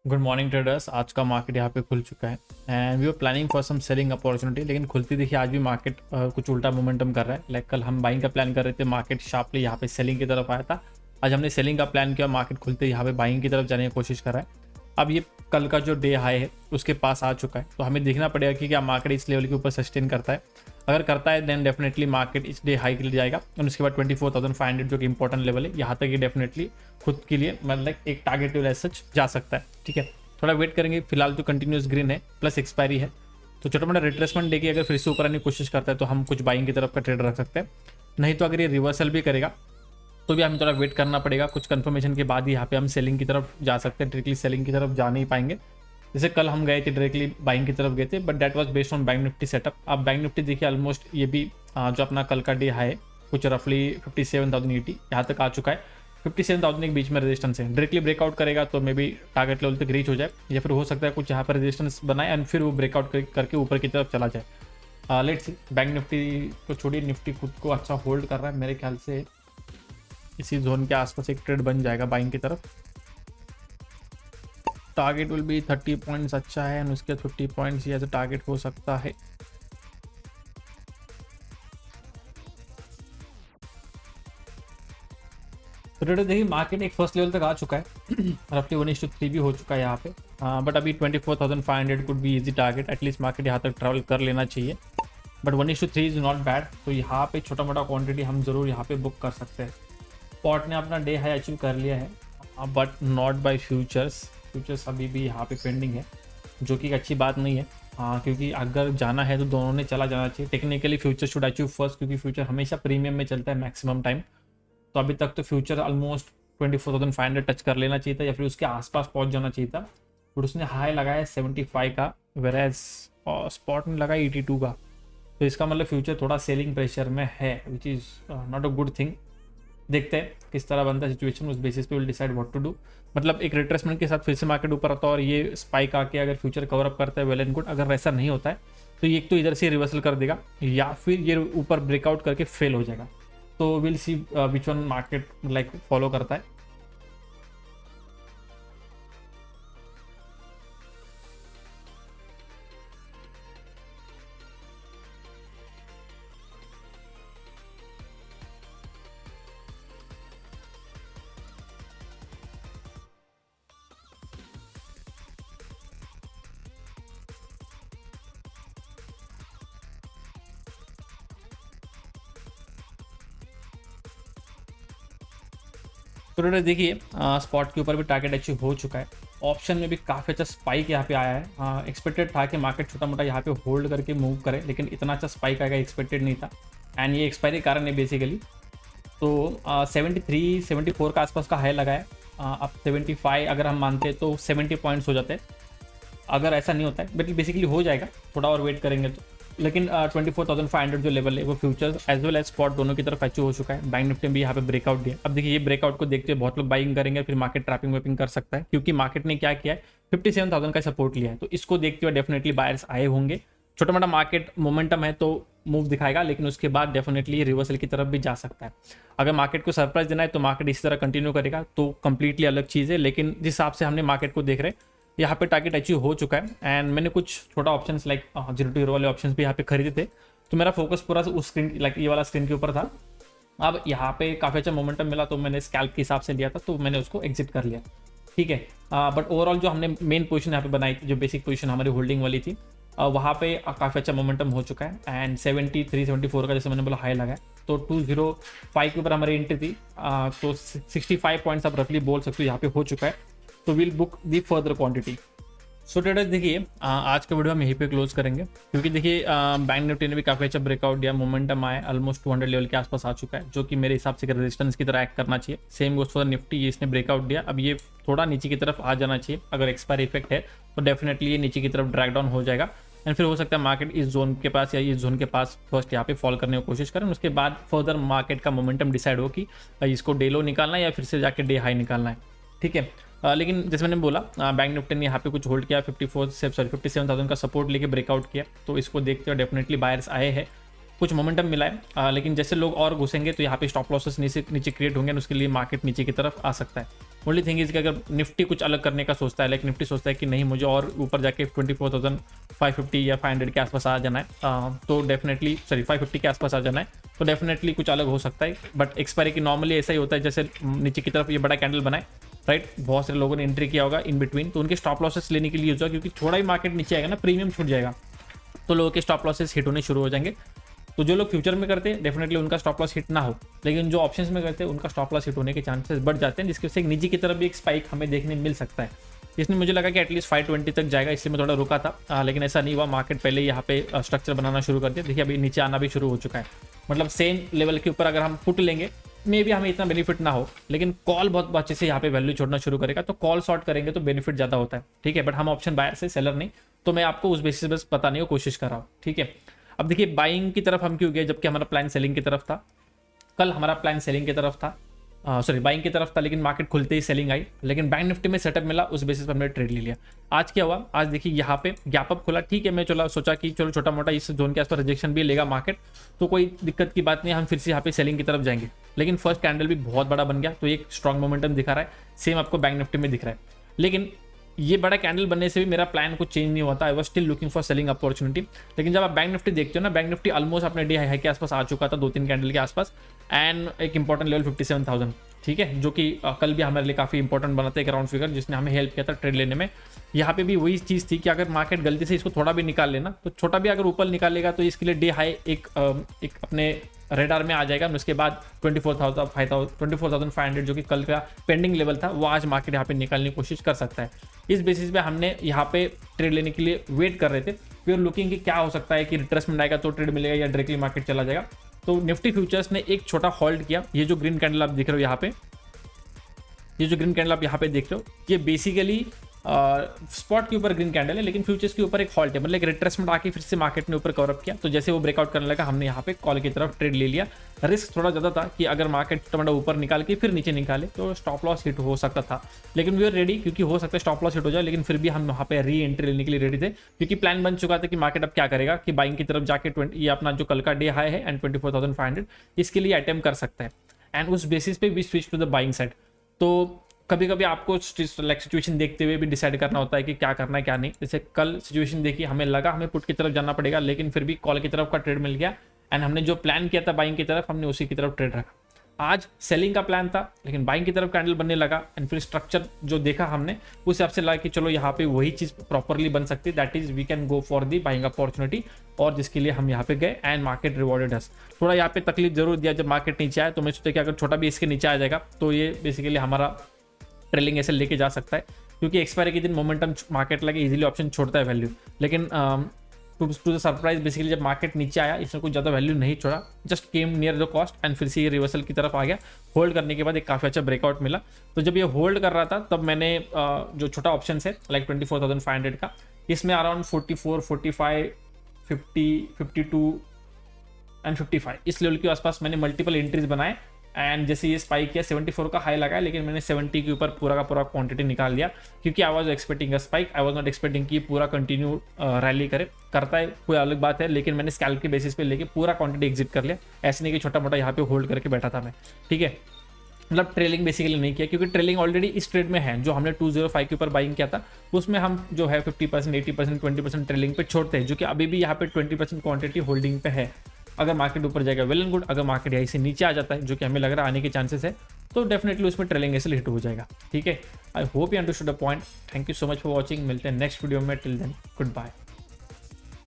Good morning traders. आज का market यहाँ पे खुल चुका है and we are planning for some selling opportunity, लेकिन खुलती देखिए आज भी मार्केट कुछ उल्टा मोमेंटम कर रहा है। लाइक कल हम बाइंग का प्लान कर रहे थे, मार्केट शार्पली यहाँ पे सेलिंग की तरफ आया था। आज हमने सेलिंग का प्लान किया, मार्केट खुलते यहाँ पे बाइंग की तरफ जाने की कोशिश कर रहा है। अब ये कल का जो डे हाई है उसके पास आ चुका है, तो हमें देखना पड़ेगा कि क्या मार्केट इस लेवल के ऊपर सस्टेन करता है। अगर करता है देन डेफिनेटली मार्केट इस डे हाई के लिए जाएगा और उसके बाद 24,500 जो कि इंपॉर्टेंट लेवल है, यहाँ तक ये डेफिनेटली खुद के लिए मतलब एक टारगेट लेवल सच जा सकता है। ठीक है, थोड़ा वेट करेंगे। फिलहाल तो कंटिन्यूस ग्रीन है प्लस एक्सपायरी है, तो छोटा मोटा रिट्रेसमेंट देके अगर फिर से ऊपर आने की कोशिश करता है तो हम कुछ बाइंग की तरफ का ट्रेड रख सकते हैं। नहीं तो अगर ये रिवर्सल भी करेगा तो भी हमें थोड़ा वेट करना पड़ेगा। कुछ कंफर्मेशन के बाद ही यहाँ पे हम सेलिंग की तरफ जा सकते हैं। डायरेक्टली सेलिंग की तरफ जा नहीं पाएंगे। जैसे कल हम गए थे डायरेक्टली बाइंग की तरफ गए थे, but that was based on bank Nifty setup. अब बैंक निफ्टी देखिए ऑलमोस्ट ये भी जो अपना कल का डे हाई है कुछ रफली 57,080 यहाँ तक आ चुका है। 57,000 एक बीच में रेजिस्टेंस है, डायरेक्टली ब्रेकआउट करेगा तो मे बी टारगेट लेवल तक रीच हो जाए, या फिर हो सकता है कुछ यहाँ पर रेजिस्टेंस बनाए एंड फिर वो ब्रेकआउट करके ऊपर की तरफ चला जाए। Let's see. बैंक निफ्टी को छोड़िए, निफ्टी खुद को अच्छा होल्ड कर रहा है। मेरे ख्याल से इसी जोन के आसपास एक ट्रेड बन जाएगा बाइंग की तरफ। टारगेट विल बी 30 पॉइंट्स अच्छा है एंड उसके 50 पॉइंट्स ये टारगेट हो सकता है। तो ट्रेडर देखिए मार्केट एक फर्स्ट लेवल तक आ चुका है रफली 1:3 भी हो चुका है यहाँ पे। बट अभी 24,500 could be easy target, at least market यहाँ तक ट्रैवल कर लेना चाहिए। बट 1:3 इज नॉट बैड, तो यहाँ पे छोटा मोटा क्वांटिटी हम जरूर यहाँ पे बुक कर सकते हैं। स्पॉट ने अपना डे हाई अचीव कर लिया है, but not by futures. Futures अभी भी यहाँ पे पेंडिंग है, जो कि एक अच्छी बात नहीं है। क्योंकि अगर जाना है तो दोनों ने चला जाना चाहिए। Technically future should achieve first, क्योंकि फ्यूचर हमेशा प्रीमियम में चलता है मैक्सिमम टाइम। तो अभी तक तो फ्यूचर ऑलमोस्ट 24,500 टच कर लेना चाहिए था या फिर उसके आसपास पहुंच जाना चाहिए था, बट उसने हाई लगाया 75 का, वेराज स्पॉट ने लगाया 82 का। तो इसका मतलब फ्यूचर थोड़ा सेलिंग प्रेशर में है, which is not a good thing. देखते हैं किस तरह बनता है सिचुएशन, उस बेसिस पे will decide what to do. मतलब एक रिट्रेसमेंट के साथ फिर से मार्केट ऊपर आता है और ये स्पाइक आके अगर फ्यूचर कवर अप करता है वेल एंड गुड। अगर वैसा नहीं होता है तो ये एक तो इधर से रिवर्सल कर देगा या फिर ये ऊपर ब्रेकआउट करके फेल हो जाएगा। तो will see which one market like follow करता है। तो रेडर देखिए स्पॉट के ऊपर भी टारगेट अचीव हो चुका है। ऑप्शन में भी काफ़ी अच्छा स्पाइक यहाँ पे आया है। एक्सपेक्टेड था कि मार्केट छोटा मोटा यहाँ पे होल्ड करके मूव करे, लेकिन इतना अच्छा स्पाइक आएगा एक्सपेक्टेड नहीं था। एंड ये एक्सपायरी कारण है बेसिकली। तो 73-74 का आसपास का हाई लगाया। अब 75 अगर हम मानते हैं तो 70 पॉइंट्स हो जाते हैं। अगर ऐसा नहीं होता है बट बेसिकली हो जाएगा, थोड़ा और वेट करेंगे तो। लेकिन 24,500 जो लेवल है वो futures as well as spot दोनों की तरफ अचीव हो चुका है। बैंक निफ्टी भी यहाँ पे ब्रेकआउट दिया। अब देखिए ये ब्रेकआउट को देखते हुए बहुत लोग बाइंग करेंगे, फिर मार्केट ट्रैपिंग वेपिंग कर सकता है, क्योंकि मार्केट ने क्या किया है 57,000 का सपोर्ट लिया है। तो इसको देखते हुए डेफिनेटली बायर्स आए होंगे। छोटा मोटा मार्केट मोमेंटम है तो मूव दिखाएगा, लेकिन उसके बाद डेफिनेटली रिवर्सल की तरफ भी जा सकता है। अगर मार्केट को सरप्राइज देना है तो मार्केट इसी तरह कंटिन्यू करेगा तो कंप्लीटली अलग चीज़ है। लेकिन जिस हिसाब से हमने मार्केट को देख रहे हैं यहाँ पे टारगेट अचीव हो चुका है। एंड मैंने कुछ छोटा ऑप्शंस लाइक 0 to 0 वाले ऑप्शंस भी यहाँ पे खरीदे थे, तो मेरा फोकस पूरा उस स्क्रीन लाइक ये वाला स्क्रीन के ऊपर था। अब यहाँ पे काफ़ी अच्छा मोमेंटम मिला तो मैंने स्कैल्प के हिसाब से लिया था, तो मैंने उसको एग्जिट कर लिया। ठीक है, बट ओवरऑल जो हमने मेन पोजीशन यहाँ पे बनाई थी, जो बेसिक पोजीशन हमारी होल्डिंग वाली थी, वहाँ पे काफ़ी अच्छा मोमेंटम हो चुका है। एंड 73-74 का जैसे मैंने बोला हाई लगा है, तो 205 के ऊपर हमारी एंट्री थी। तो 65 पॉइंट्स आप रफली बोल सकते हो यहाँ पे हो चुका है। तो will book the further quantity. So traders देखिए आज का वीडियो हम यहीं पे क्लोज करेंगे, क्योंकि देखिए बैंक निफ्टी ने भी काफ़ी अच्छा ब्रेकआउट दिया, मोमेंटम आया, ऑलमोस्ट 200 लेवल के आसपास आ चुका है, जो कि मेरे हिसाब से रेजिस्टेंस की तरह एक्ट करना चाहिए। सेम गोज फॉर निफ्टी, ये इसने ब्रेकआउट दिया, अब ये थोड़ा नीचे की तरफ आ जाना चाहिए। अगर एक्सपायरी इफेक्ट है तो डेफिनेटली ये नीचे की तरफ ड्रैग डाउन हो जाएगा एंड फिर हो सकता है मार्केट इस जोन के पास या इस जोन के पास फर्स्ट यहाँ पे फॉल करने की कोशिश करें। उसके बाद फर्दर मार्केट का मोमेंटम डिसाइड हो कि इसको डे लो निकालना है या फिर से जाके डे हाई निकालना है। ठीक है, लेकिन जैसे मैंने बोला बैंक निफ्टी ने यहाँ पे कुछ होल्ड किया, 57,000 का सपोर्ट लेके ब्रेकआउट किया, तो इसको देखते हुए डेफिनेटली बायर्स आए हैं, कुछ मोमेंटम मिला है। लेकिन जैसे लोग और घुसेंगे तो यहाँ पे स्टॉप लॉसेस नीचे क्रिएट होंगे और उसके लिए मार्केट नीचे की तरफ आ सकता है। ओनली थिंग इज कि अगर निफ्टी कुछ अलग करने का सोचता है, लाइक निफ्टी सोचता है कि नहीं मुझे और ऊपर जाके 24,550 या 500 के आसपास आ जाना है, तो डेफिनेटली 550 के आसपास आ जाना है, तो डेफिनेटली कुछ अलग हो सकता है। बट एक्सपायरी की नॉर्मली ऐसा ही होता है, जैसे नीचे की तरफ ये बड़ा कैंडल बनाए, राइट, बहुत सारे लोगों ने एंट्री किया होगा इन बिटवीन, तो उनके स्टॉप लॉसेस लेने के लिए यूज होगा, क्योंकि थोड़ा ही मार्केट नीचे आएगा ना, प्रीमियम छूट जाएगा, तो लोगों के स्टॉप लॉसेस हिट होने शुरू हो जाएंगे। तो जो लोग फ्यूचर में करते हैं डेफिनेटली उनका स्टॉप लॉस हिट ना हो, लेकिन जो ऑप्शंस में करते हैं उनका स्टॉप लॉस हिट होने के चांसेस बढ़ जाते हैं, जिसकी वजह से एक नीचे की तरफ भी एक स्पाइक हमें देखने मिल सकता है। इसमें मुझे लगा कि एटलीस्ट 520 तक जाएगा, इसलिए मैं थोड़ा रुका था, लेकिन ऐसा नहीं हुआ, मार्केट पहले यहाँ पे स्ट्रक्चर बनाना शुरू कर दिया। देखिए अभी नीचे आना भी शुरू हो चुका है, मतलब सेम लेवल के ऊपर अगर हम पुट लेंगे मे भी हमें इतना बेनिफिट ना हो, लेकिन कॉल बहुत अच्छे से यहाँ पे वैल्यू छोड़ना शुरू करेगा, तो कॉल शॉर्ट करेंगे तो बेनिफिट ज़्यादा होता है, ठीक है। बट हम ऑप्शन बायर से, सेलर नहीं, तो मैं आपको उस बेसिस बस बताने की कोशिश कर रहा हूँ, ठीक है। अब देखिए बाइंग की तरफ हम क्यों गए, जबकि हमारा प्लान सेलिंग की तरफ था। कल हमारा प्लान सेलिंग की तरफ था, बाइंग की तरफ था, लेकिन मार्केट खुलते ही सेलिंग आई, लेकिन बैंक निफ्टी में सेटअप मिला, उस बेसिस पर हमने ट्रेड ले लिया। आज क्या हुआ, आज देखिए यहाँ पे गैप अप खुला, ठीक है, मैं चला सोचा कि चलो छोटा मोटा इस जोन के आसपास रिजेक्शन भी लेगा मार्केट, तो कोई दिक्कत की बात नहीं, हम फिर से यहाँ पे सेलिंग की तरफ जाएंगे। लेकिन फर्स्ट कैंडल भी बहुत बड़ा बन गया, तो एक स्ट्रॉन्ग मोमेंटम दिखा रहा है, सेम आपको बैंक निफ्टी में दिख रहा है। लेकिन ये बड़ा कैंडल बनने से भी मेरा प्लान कुछ चेंज नहीं होता, I was still looking for selling opportunity. लेकिन जब आप बैंक निफ्टी देखते हो ना, बैंक निफ्टी ऑलमोस्ट अपने डे हाई के आसपास आ चुका था, 2-3 कैंडल के आसपास, एंड एक इंपॉर्टेंट लेवल 57,000, ठीक है, जो कि कल भी हमारे लिए काफ़ी इंपॉर्टेंट बना था, एक राउंड फिगर जिसने हमें हेल्प किया था ट्रेड लेने में। यहाँ पे भी वही चीज़ थी कि अगर मार्केट गलती से इसको थोड़ा भी निकाल लेना, तो छोटा भी अगर ऊपर निकालेगा तो इसके लिए डे हाई एक अपने रेडार में आ जाएगा। उसके बाद 24,500 जो कि कल का पेंडिंग लेवल था, वो आज मार्केट यहाँ पे निकालने की कोशिश कर सकता है। इस बेसिस पे हमने यहाँ पे ट्रेड लेने के लिए वेट कर रहे थे, फिर लुकिंग कि क्या हो सकता है कि रिट्रेसमेंट आएगा तो ट्रेड मिलेगा या डायरेक्टली मार्केट चला जाएगा। तो निफ्टी फ्यूचर्स ने एक छोटा होल्ड किया। ये जो ग्रीन कैंडल आप दिख रहे हो यहाँ पे, ये जो ग्रीन कैंडल आप यहाँ पे देख रहे हो, ये बेसिकली स्पॉट के ऊपर ग्रीन कैंडल है, लेकिन फ्यूचर्स के ऊपर एक हॉल्ट है, मतलब एक रिट्रेसमेंट आके फिर से मार्केट ने ऊपर कवर अप किया। तो जैसे वो ब्रेकआउट करने लगा, हमने यहाँ पे कॉल की तरफ ट्रेड ले लिया। रिस्क थोड़ा ज़्यादा था कि अगर मार्केट टमाटर ऊपर निकाल के फिर नीचे निकाले तो स्टॉप लॉस हिट हो सकता था, लेकिन वी आर रेडी, क्योंकि हो सकता है स्टॉप लॉस हिट हो जाए, लेकिन फिर भी हम वहाँ पे री एंट्री लेने के लिए रेडी थे, क्योंकि प्लान बन चुका था कि मार्केट अब क्या करेगा कि बाइंग की तरफ जाके ये अपना जो कल का डे हाई है एंड 24,500 इसके लिए अटेम्प्ट कर सकता है, एंड उस बेसिस पे we switch to the buying side. तो कभी कभी आपको लाइक सिचुएशन देखते हुए भी डिसाइड करना होता है कि क्या करना है क्या नहीं। जैसे कल सिचुएशन देखी, हमें लगा हमें पुट की तरफ जाना पड़ेगा, लेकिन फिर भी कॉल की तरफ का ट्रेड मिल गया, एंड हमने जो प्लान किया था बाइंग की तरफ, हमने उसी की तरफ ट्रेड रखा। आज सेलिंग का प्लान था, लेकिन बाइंग की तरफ कैंडल बनने लगा, एंड फिर स्ट्रक्चर जो देखा हमने उस हिसाब से लगा कि चलो यहाँ पे वही चीज़ प्रॉपरली बन सकती है, that is we can go for the buying opportunity, और जिसके लिए हम यहाँ पे गए एंड मार्केट रिवॉर्डेड अस। थोड़ा यहाँ पे तकलीफ जरूर दिया जब मार्केट नीचे आया, तो मैं सोचा कि अगर छोटा भी इसके नीचे आ जाएगा तो ये बेसिकली हमारा ट्रेलिंग ऐसे लेके जा सकता है, क्योंकि एक्सपायरी के दिन मोमेंटम मार्केट लगे इजीली ऑप्शन छोड़ता है वैल्यू, लेकिन टू द सरप्राइज बेसिकली जब मार्केट नीचे आया इसने कुछ ज़्यादा वैल्यू नहीं छोड़ा, just came near the cost and फिर से ये रिवर्सल की तरफ आ गया। होल्ड करने के बाद एक काफ़ी अच्छा ब्रेकआउट मिला। तो जब ये होल्ड कर रहा था तब मैंने जो छोटा ऑप्शन है लाइक 24,500 का, इसमें अराउंड 44, 45, 50, 52 एंड 55 इस लेवल के आसपास मैंने मल्टीपल एंट्रीज बनाए, एंड जैसे ये स्पाइक किया 74 का हाई लगा, लेकिन मैंने 70 के ऊपर पूरा का पूरा क्वांटिटी निकाल दिया, क्योंकि I was expecting a spike, I was not expecting कि पूरा कंटिन्यू रैली करता है कोई अलग बात है, लेकिन मैंने स्कैल्प के बेसिस पे लेके पूरा क्वांटिटी एग्जिट कर लिया। ऐसे नहीं कि छोटा मोटा यहाँ पे होल्ड करके बैठा था मैं, ठीक है, मतलब ट्रेलिंग बेसिकली नहीं किया, क्योंकि ट्रेलिंग ऑलरेडी इस ट्रेड में है। जो हमने 205 के ऊपर बाइंग किया था उसमें हम जो है 50%, 80%, 20% ट्रेलिंग पे छोड़ते हैं, जो कि अभी भी यहाँ पे 20% क्वांटिटी होल्डिंग पे है। अगर मार्केट ऊपर जाएगा वेल एंड गुड, अगर मार्केट यहीं से नीचे आ जाता है जो कि हमें लग रहा है आने के चांसेस है, तो डेफिनेटली उसमें ट्रेलिंग ऐसे हिट हो जाएगा, ठीक है। I hope you understood the point. Thank you so much for watching, मिलते हैं नेक्स्ट वीडियो में, टिल देन गुड बाय।